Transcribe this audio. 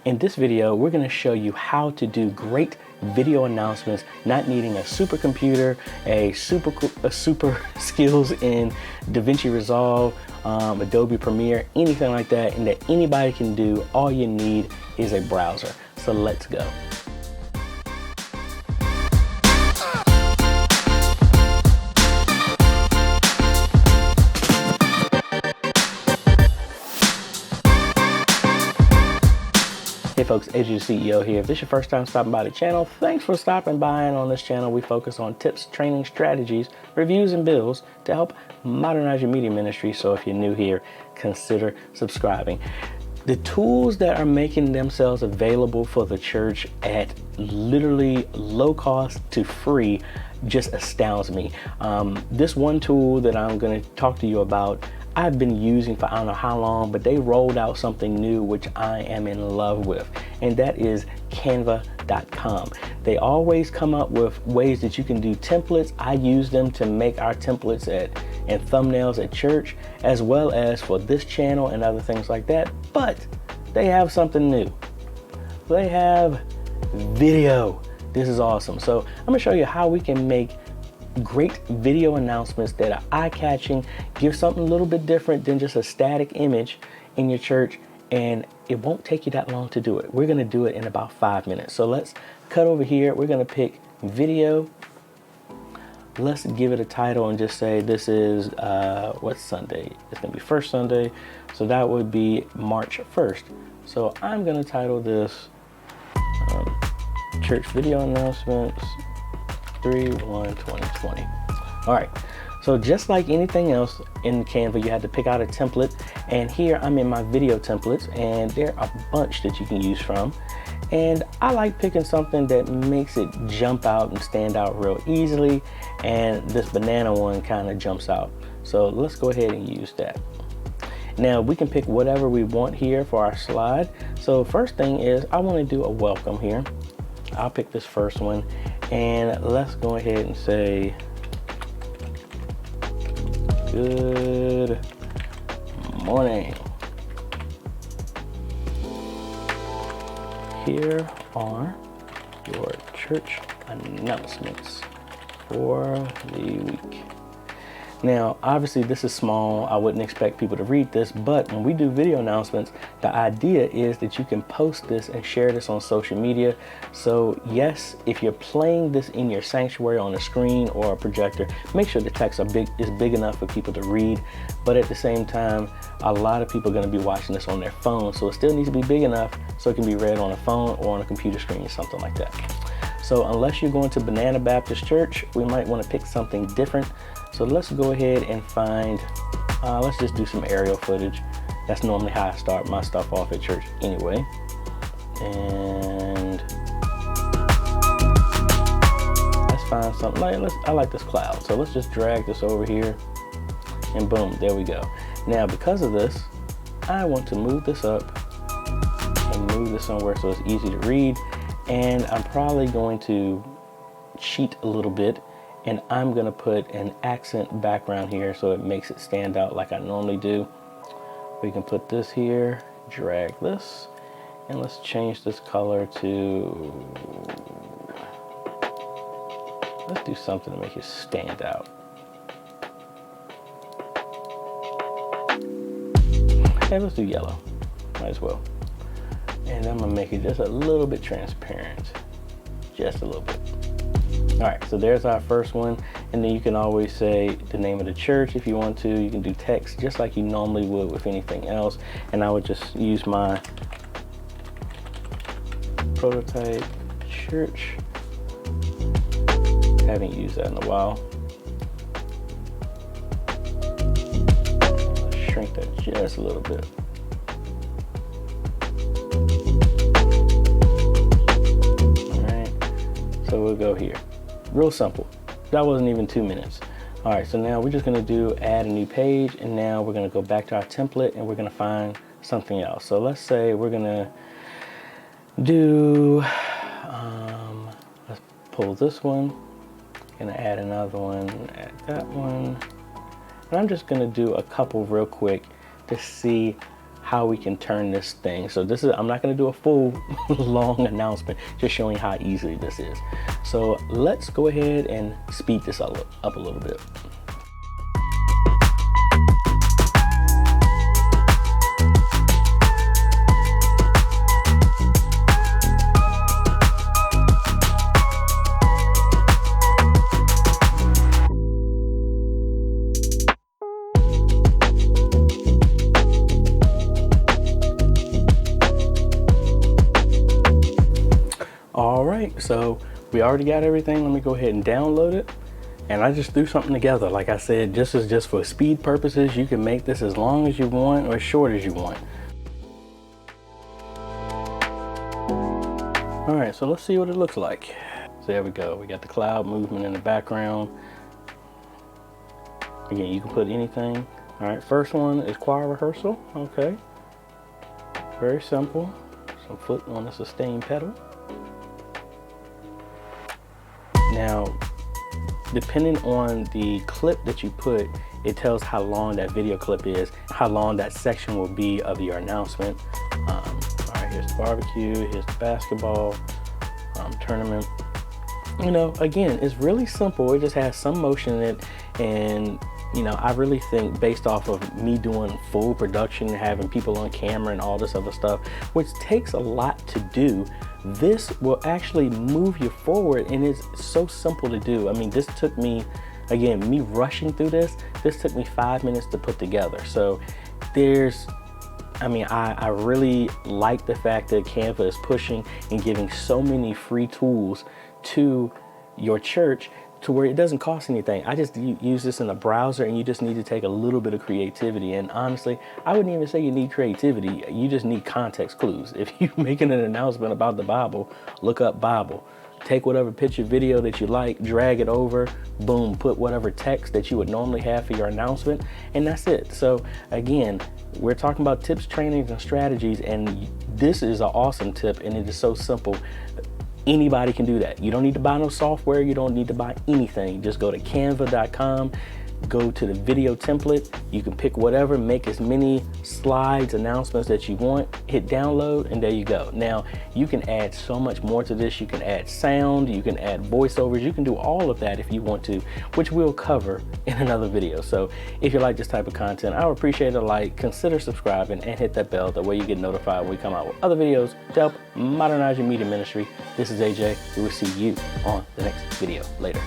In this video, we're going to show you how to do great video announcements, not needing a supercomputer, a super skills in DaVinci Resolve, Adobe Premiere, anything like that, and that anybody can do. All you need is a browser. So let's go. Hey folks, AJ the CEO here. If this is your first time stopping by the channel, thanks for stopping by. And on this channel, we focus on tips, training, strategies, reviews, and builds to help modernize your media ministry. So if you're new here, consider subscribing. The tools that are making themselves available for the church at literally low cost to free just astounds me. This one tool that I'm going to talk to you about, I've been using for I don't know how long, but they rolled out something new which I am in love with, and that is Canva.com. They always come up with ways that you can do templates. I use them to make our templates and thumbnails at church, as well as for this channel and other things like that. But they have something new. They have video. This is awesome. So I'm gonna show you how we can make great video announcements that are eye-catching, give something a little bit different than just a static image in your church, and it won't take you that long to do it. We're going to do it in about 5 minutes. So let's cut over here. We're going to pick video. Let's give it a title and just say this is what's Sunday? It's going to be first Sunday, so that would be March 1st. So I'm going to title this church video announcements 3/1/2020. All right, so just like anything else in Canva, you had to pick out a template, and here I'm in my video templates, and there are a bunch that you can use from, and I like picking something that makes it jump out and stand out real easily, and this banana one kind of jumps out, so let's go ahead and use that. Now we can pick whatever we want here for our slide. So first thing is I want to do a welcome here. I'll pick this first one, and let's go ahead and say, good morning. Here are your church announcements for the week. Now, obviously this is small. I wouldn't expect people to read this, but when we do video announcements, the idea is that you can post this and share this on social media. So yes, if you're playing this in your sanctuary on a screen or a projector, make sure the text is big enough for people to read. But at the same time, a lot of people are going to be watching this on their phone, so it still needs to be big enough so it can be read on a phone or on a computer screen or something like that. So unless you're going to Banana Baptist Church, we might want to pick something different. So let's go ahead and find, let's just do some aerial footage. That's normally how I start my stuff off at church anyway. And let's find something, I like this cloud. So let's just drag this over here, and boom, there we go. Now, because of this, I want to move this up and move this somewhere so it's easy to read. And I'm probably going to cheat a little bit, and I'm gonna put an accent background here so it makes it stand out like I normally do. We can put this here, drag this, and let's change this color to, let's do something to make it stand out. Okay, let's do yellow, might as well. And I'm gonna make it just a little bit transparent, just a little bit. All right, so there's our first one, and then you can always say the name of the church if you want to. You can do text just like you normally would with anything else, and I would just use my prototype church. Haven't used that in a while. Let's shrink that just a little bit. All right, so we'll go here. Real simple. That wasn't even 2 minutes. All right, so now we're just gonna do add a new page, and now we're gonna go back to our template and we're gonna find something else. So let's say we're gonna do, let's pull this one, gonna add another one, add that one. And I'm just gonna do a couple real quick to see how we can turn this thing. So I'm not going to do a full long announcement, just showing how easy this is. So let's go ahead and speed this up a little bit. All right, so we already got everything. Let me go ahead and download it. And I just threw something together. Like I said, just for speed purposes. You can make this as long as you want or as short as you want. All right, so let's see what it looks like. So there we go. We got the cloud movement in the background. Again, you can put anything. All right, first one is choir rehearsal. Okay, very simple. Some foot on the sustain pedal. Now, depending on the clip that you put, it tells how long that video clip is, how long that section will be of your announcement. All right, here's the barbecue, here's the basketball tournament. You know, again, it's really simple. It just has some motion in it. And, you know, I really think based off of me doing full production, having people on camera and all this other stuff, which takes a lot to do, this will actually move you forward, and it's so simple to do. I mean, this took me, again, me rushing through this took me 5 minutes to put together. So I really like the fact that Canva is pushing and giving so many free tools to your church to where it doesn't cost anything. I just use this in a browser, and you just need to take a little bit of creativity. And honestly, I wouldn't even say you need creativity. You just need context clues. If you're making an announcement about the Bible, look up Bible. Take whatever picture video that you like, drag it over, boom, put whatever text that you would normally have for your announcement, and that's it. So again, we're talking about tips, trainings, and strategies, and this is an awesome tip, and it is so simple. Anybody can do that. You don't need to buy no software. You don't need to buy anything. Just go to canva.com, go to the video template. You can pick whatever, make as many slides, announcements that you want, hit download, and there you go. Now, you can add so much more to this. You can add sound, you can add voiceovers, you can do all of that if you want to, which we'll cover in another video. So if you like this type of content, I would appreciate a like, consider subscribing, and hit that bell. That way you get notified when we come out with other videos to help modernize your media ministry. This is AJ. We will see you on the next video. Later.